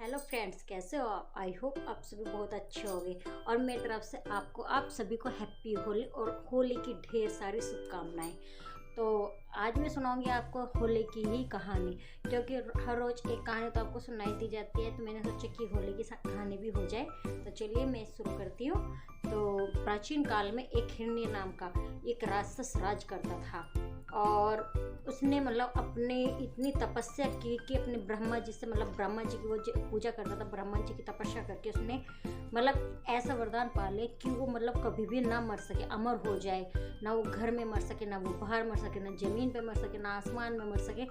Hello friends, कैसे हो आप? आई होप आप सभी बहुत अच्छे होंगे और मेरी तरफ से आप सभी को हैप्पी होली और होली की ढेर सारी शुभकामनाएं। तो आज मैं सुनाऊंगी आपको होली की ही कहानी, क्योंकि हर रोज़ एक कहानी तो आपको सुनाई दी जाती है। तो मैंने सोचा कि होली की कहानी भी हो जाए। तो चलिए मैं शुरू करती हूँ। तो प्राचीन काल में एक हिरण्य नाम का एक राक्षस राज करता था और उसने अपने इतनी तपस्या की कि अपने ब्रह्मा जी से ब्रह्मा जी की वो पूजा करता था। ब्रह्मा जी की तपस्या करके उसने ऐसा वरदान पा लिया कि वो कभी भी ना मर सके, अमर हो जाए। ना वो घर में मर सके, ना वो बाहर मर सके, ना ज़मीन पे मर सके, ना आसमान में मर सके,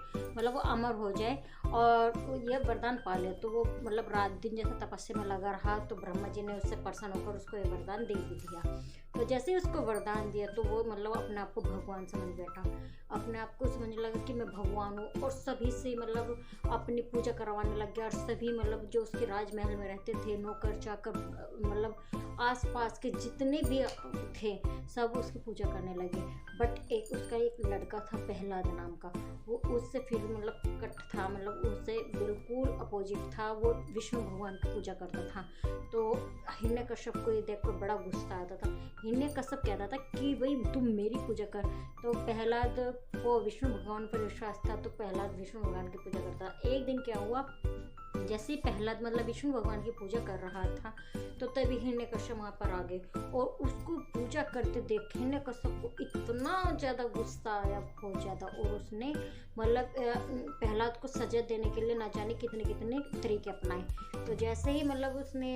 वो अमर हो जाए। और ये वरदान पा लिया तो वो रात दिन जैसे तपस्या में लगा रहा। तो ब्रह्मा जी ने उससे प्रसन्न होकर उसको ये वरदान दे भी दिया। तो जैसे ही उसको वरदान दिया तो वो अपने आप को भगवान समझ बैठा। अपने आप को समझने लगा कि मैं भगवान हूँ और सभी से अपनी पूजा करवाने लग गया। और सभी जो उसके राजमहल में रहते थे, नौकर चाकर आस पास के जितने भी थे सब उसकी पूजा करने लगे। बट उसका एक लड़का था प्रहलाद नाम का। वो उससे फिर कट था, उससे बिल्कुल अपोजिट था। वो विष्णु भगवान की पूजा करता था। तो हिरण्यकश्यप को ये देखकर बड़ा गुस्सा आता था। हिरण्यकश्यप कहता था कि भाई तुम मेरी पूजा कर। तो प्रहलाद को विष्णु भगवान पर विश्वास था, तो प्रहलाद विष्णु भगवान की पूजा करता। एक दिन क्या हुआ, जैसे ही प्रहलाद विष्णु भगवान की पूजा कर रहा था तो तभी हिरण्यकश्यप वहाँ पर आ गए और उसको पूजा करते देख हिरण्यकश्यप को इतना ज़्यादा गुस्सा आया, बहुत ज़्यादा। और उसने प्रहलाद को सजा देने के लिए ना जाने कितने कितने तरीके अपनाए। तो जैसे ही उसने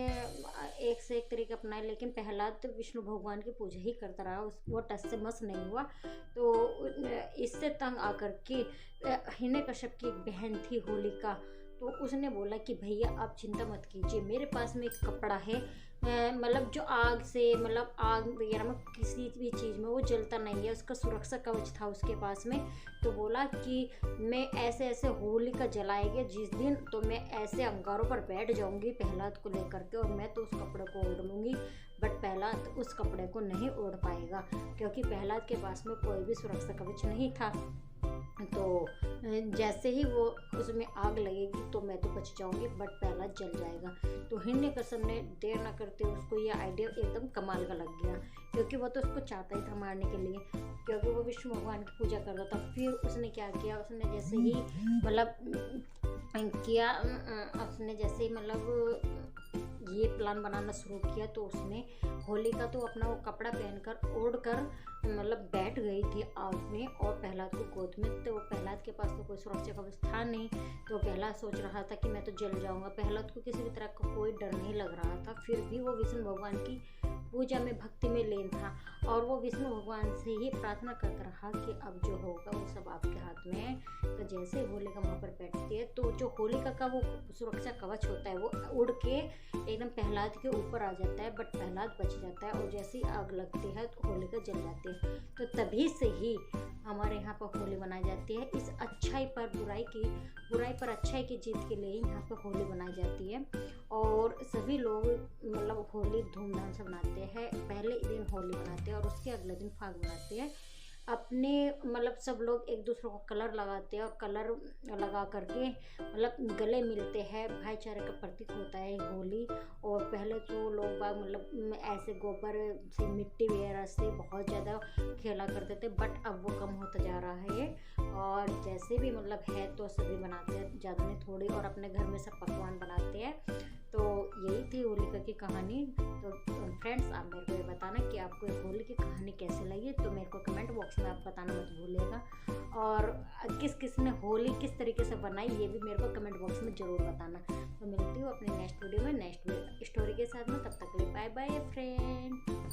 एक से एक तरीके अपनाए, लेकिन प्रहलाद विष्णु भगवान की पूजा ही करता रहा। वो टस से मस नहीं हुआ। तो इससे तंग आकर के हिरण्यकश्यप की एक बहन थी होलिका, तो उसने बोला कि भैया आप चिंता मत कीजिए, मेरे पास में एक कपड़ा है जो आग से आग वगैरह में किसी भी चीज़ में वो जलता नहीं है। उसका सुरक्षा कवच था उसके पास में। तो बोला कि मैं ऐसे ऐसे होली का जलाएंगे जिस दिन, तो मैं ऐसे अंगारों पर बैठ जाऊंगी प्रहलाद को लेकर के और मैं तो उस कपड़े को ओढ़ लूँगी। बट प्रहलाद उस कपड़े को नहीं ओढ़ पाएगा, क्योंकि प्रहलाद के पास में कोई भी सुरक्षा कवच नहीं था। तो जैसे ही वो उसमें आग लगेगी तो मैं तो बच जाऊंगी, बट प्रहलाद जल जाएगा। तो हिरण्यकश्यप ने देर न करते उसको ये आइडिया एकदम कमाल का लग गया, क्योंकि वो तो उसको चाहता ही था मारने के लिए, क्योंकि वो विष्णु भगवान की पूजा करता था। फिर उसने क्या किया, उसने जैसे ही ये प्लान बनाना शुरू किया। तो उसने होलिका तो अपना वो कपड़ा पहनकर ओढ़ कर बैठ गई थी आग में और प्रहलाद को गोद में। तो प्रहलाद के पास तो कोई सुरक्षा कवच था नहीं। तो प्रहलाद सोच रहा था कि मैं तो जल जाऊंगा। प्रहलाद को किसी भी तरह का कोई डर नहीं लग रहा था। फिर भी वो विष्णु भगवान की पूजा में भक्ति में लीन था और वो विष्णु भगवान से ही प्रार्थना करता रहा कि अब जो होगा वो सब आपके हाथ में है। तो जैसे होलिका वहाँ पर बैठती है तो जो होलिका का वो सुरक्षा कवच होता है वो उड़ के एकदम प्रहलाद के ऊपर आ जाता है, बट प्रहलाद बच जाता है। और जैसे ही आग लगती है तो होलिका जल जाती है। तो तभी से ही हमारे यहाँ पर होली मनाई जाती है। इस बुराई पर अच्छाई की जीत के लिए यहाँ पर होली मनाई जाती है। और सभी लोग होली धूमधाम से मनाते हैं। पहले दिन होली मनाते हैं और उसके अगले दिन फाग मनाते हैं। अपने सब लोग एक दूसरे को कलर लगाते हैं और कलर लगा करके गले मिलते हैं। भाईचारे का प्रतीक होता है होली। और पहले तो लोग बाग ऐसे गोबर से, मिट्टी वगैरह से बहुत ज़्यादा खेला करते थे, बट अब वो कम होता जा रहा है। और जैसे भी है तो सभी बनाते हैं, ज़्यादा नहीं थोड़ी, और अपने घर में सब पकवान बनाते हैं। तो यही थी होलिका की कहानी। तो फ्रेंड्स, आप मेरे को ये बताना कि आपको होली की कहानी कैसे लगी, तो मेरे को कमेंट बॉक्स में आप बताना मत भूलिएगा। और किस ने होली किस तरीके से बनाई ये भी मेरे को कमेंट बॉक्स में ज़रूर बताना। तो मिलती हूँ अपने नेक्स्ट वीडियो में नेक्स्ट स्टोरी के साथ में। तब तक के लिए बाय बाय फ्रेंड।